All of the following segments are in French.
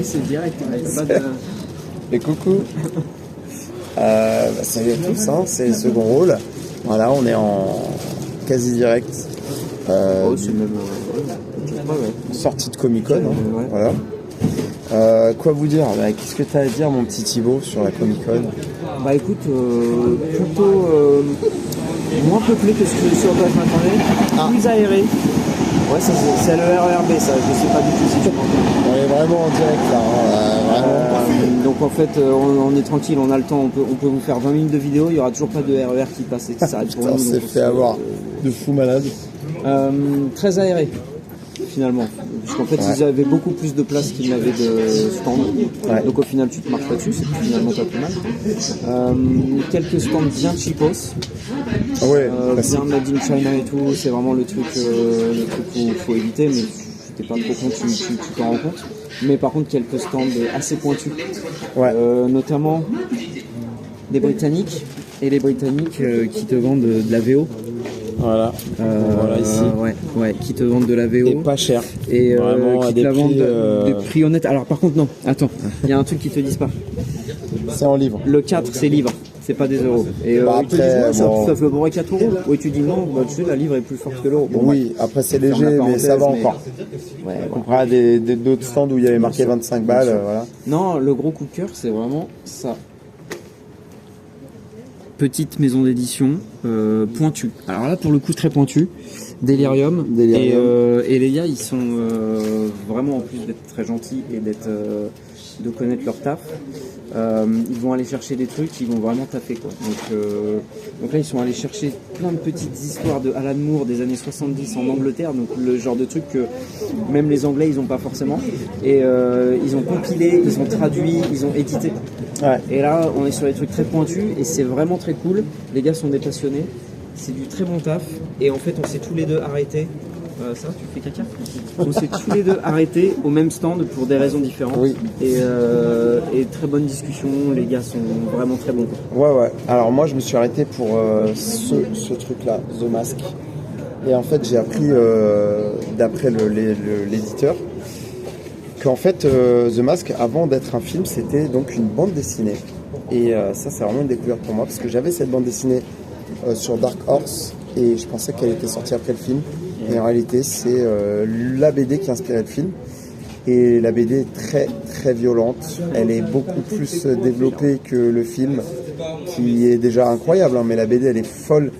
c'est direct. Pas de... Et coucou. Salut à tous, hein, c'est le second rôle. Voilà, on est en quasi direct. c'est même... Sortie de Comic-Con. Hein, voilà. Quoi vous dire, qu'est-ce que tu as à dire, mon petit Thibaut, sur la Comic-Con? Bah écoute, plutôt moins peuplé que ce que sur quoi je m'attendais, plus aéré. Ouais, c'est le RERB, ça, je sais pas du tout si tu m'entends. On est vraiment en direct là, hein, vraiment. Donc en fait, on est tranquille, on a le temps, on peut vous faire 20 minutes de vidéo, il n'y aura toujours pas de RER qui passe et qui s'arrête pour nous. On s'est fait avoir de fou malade. Très aéré, finalement. Parce qu'en fait, ils avaient beaucoup plus de place qu'ils n'avaient de stand. Ouais. Donc au final, tu te marches pas dessus, c'est finalement pas plus mal. Quelques stands bien cheapos. Bien made in China et tout, c'est vraiment le truc qu'il faut éviter, mais si t'es pas trop con, tu t'en rends compte. Mais par contre, quelques stands assez pointus. Notamment des Britanniques, et les Britanniques qui te vendent de la VO. Voilà, ici. Qui te vendent de la VO. Et pas cher. Et qui te la vendent des prix honnêtes. Alors par contre, non, attends, il y a un truc qu'ils te disent pas. C'est en livres. Le 4, c'est livre, c'est pas des euros. Et après, ils te disent, ça fait le bon 4 euros. Oui, tu dis non, tu sais, la livre est plus forte que l'euro. Bon, oui, après c'est léger, mais ça va encore. Comparé à d'autres stands où il y avait marqué 25 balles, voilà. Non, le gros coup de cœur, c'est vraiment ça. Petite maison d'édition pointue. Alors là, pour le coup, très pointue. Delirium. Et les gars, ils sont vraiment, en plus d'être très gentils et de connaître leur taf, ils vont aller chercher des trucs, ils vont vraiment taffer, quoi. Donc là, ils sont allés chercher plein de petites histoires de Alan Moore des années 70 en Angleterre, donc le genre de truc que même les Anglais, ils n'ont pas forcément. Et ils ont compilé, ils ont traduit, ils ont édité. Ouais. Et là, on est sur des trucs très pointus et c'est vraiment très cool. Les gars sont des passionnés, c'est du très bon taf. Et en fait, on s'est tous les deux arrêtés. Ça, tu fais caca? On s'est tous les deux arrêtés au même stand pour des raisons différentes. Oui. Et très bonne discussion, les gars sont vraiment très bons. Ouais. Alors moi, je me suis arrêté pour ce truc-là, The Mask. Et en fait, j'ai appris, d'après l'éditeur, qu'en fait, The Mask, avant d'être un film, c'était donc une bande dessinée. Et ça, c'est vraiment une découverte pour moi, parce que j'avais cette bande dessinée sur Dark Horse, et je pensais qu'elle était sortie après le film. Et en réalité, c'est la BD qui a inspiré le film. Et la BD est très très violente. Elle est beaucoup plus développée que le film, qui est déjà incroyable, hein, mais la BD, elle est folle.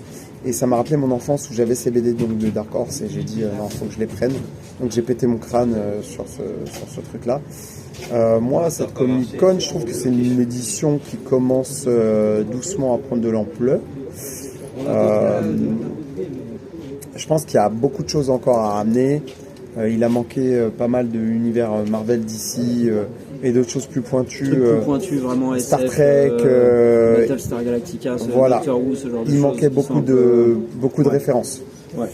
Et ça m'a rappelé mon enfance où j'avais ces BD donc, de Dark Horse, et j'ai dit non, faut que je les prenne. Donc j'ai pété mon crâne sur ce truc-là. Moi, cette Comic-Con, je trouve que c'est une édition qui commence doucement à prendre de l'ampleur. Je pense qu'il y a beaucoup de choses encore à ramener. Il a manqué pas mal de l'univers Marvel d'ici et d'autres choses plus pointues. Plus pointues, vraiment SF, Star Trek, Battlestar Galactica, voilà. Doctor Who, ce genre de Il choses. manquait beaucoup de références. Ouais.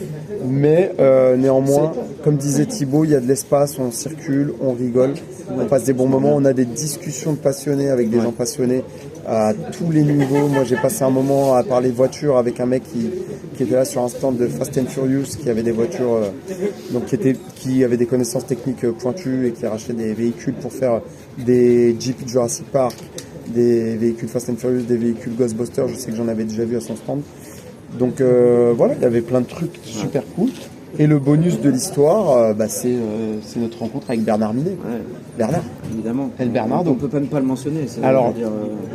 Mais néanmoins, comme disait Thibaut, il y a de l'espace, on circule, on rigole, on passe des bons moments, on a des discussions de passionnés avec des gens passionnés à tous les niveaux. Moi, j'ai passé un moment à parler voitures avec un mec qui était là sur un stand de Fast and Furious, qui avait des voitures, qui avait des connaissances techniques pointues et qui rachetait des véhicules pour faire des Jeep Jurassic Park, des véhicules Fast and Furious, des véhicules Ghostbusters. Je sais que j'en avais déjà vu à son stand. Donc voilà, il y avait plein de trucs super cool. Et le bonus de l'histoire, c'est notre rencontre avec Bernard Minet. Ouais. Bernard, évidemment. Bernard, on peut même pas le mentionner. Alors,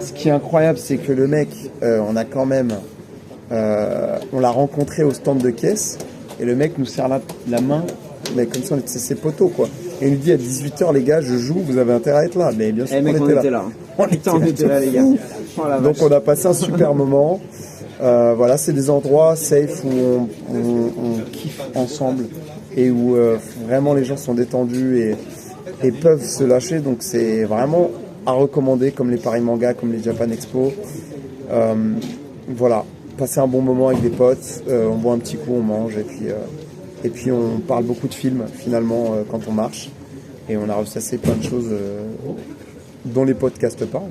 ce qui est incroyable, c'est que le mec, on a quand même, on l'a rencontré au stand de caisse, et le mec nous serre la main, mais comme ça, c'est ses potos, quoi. Et il nous dit à 18h, les gars, je joue, vous avez intérêt à être là. Mais bien sûr, on était là. On était là, les gars. Oh, donc on a passé un super moment. Voilà, c'est des endroits safe où on kiffe ensemble et où vraiment les gens sont détendus et peuvent se lâcher. Donc c'est vraiment à recommander, comme les Paris Manga, comme les Japan Expo. Voilà, passer un bon moment avec des potes, on boit un petit coup, on mange et puis on parle beaucoup de films finalement quand on marche. Et on a ressassé plein de choses dont les podcasts parlent.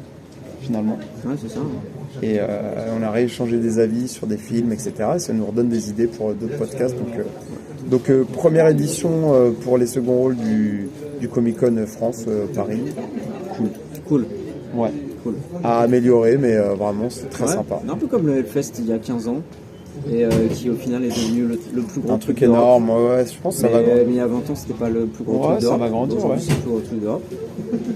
Finalement. Ouais, c'est ça. Et on a rééchangé des avis sur des films, etc. Et ça nous redonne des idées pour d'autres podcasts. Donc première édition pour les seconds rôles du Comic-Con France Paris. Cool. Ouais. Cool. À améliorer, mais vraiment c'est très Ouais, sympa. un peu comme le Hellfest il y a 15 ans, et qui au final est devenu le plus gros Un truc énorme, ouais, je pense que ça va grandir. Mais il y a 20 ans c'était pas le plus gros truc ça d'Europe. va grandir, ouais. C'est le plus gros truc d'Europe.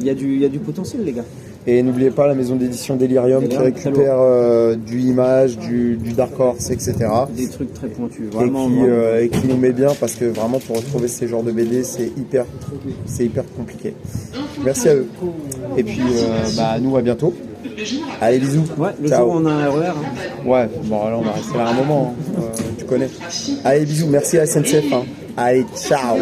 Il y a du potentiel, les gars. Et n'oubliez pas la maison d'édition Delirium qui récupère du Image, du Dark Horse, etc. Des trucs très pointus, Et vraiment. et qui nous met bien parce que vraiment pour retrouver ces genres de BD c'est hyper compliqué. Merci à eux. Et puis nous à bientôt. Allez, bisous. Ouais, le Ciao. jour où on a un RER. Hein. Ouais, bon là on va rester là un moment, hein. Tu connais. Allez, bisous, merci à SNCF. Hein. Allez, ciao.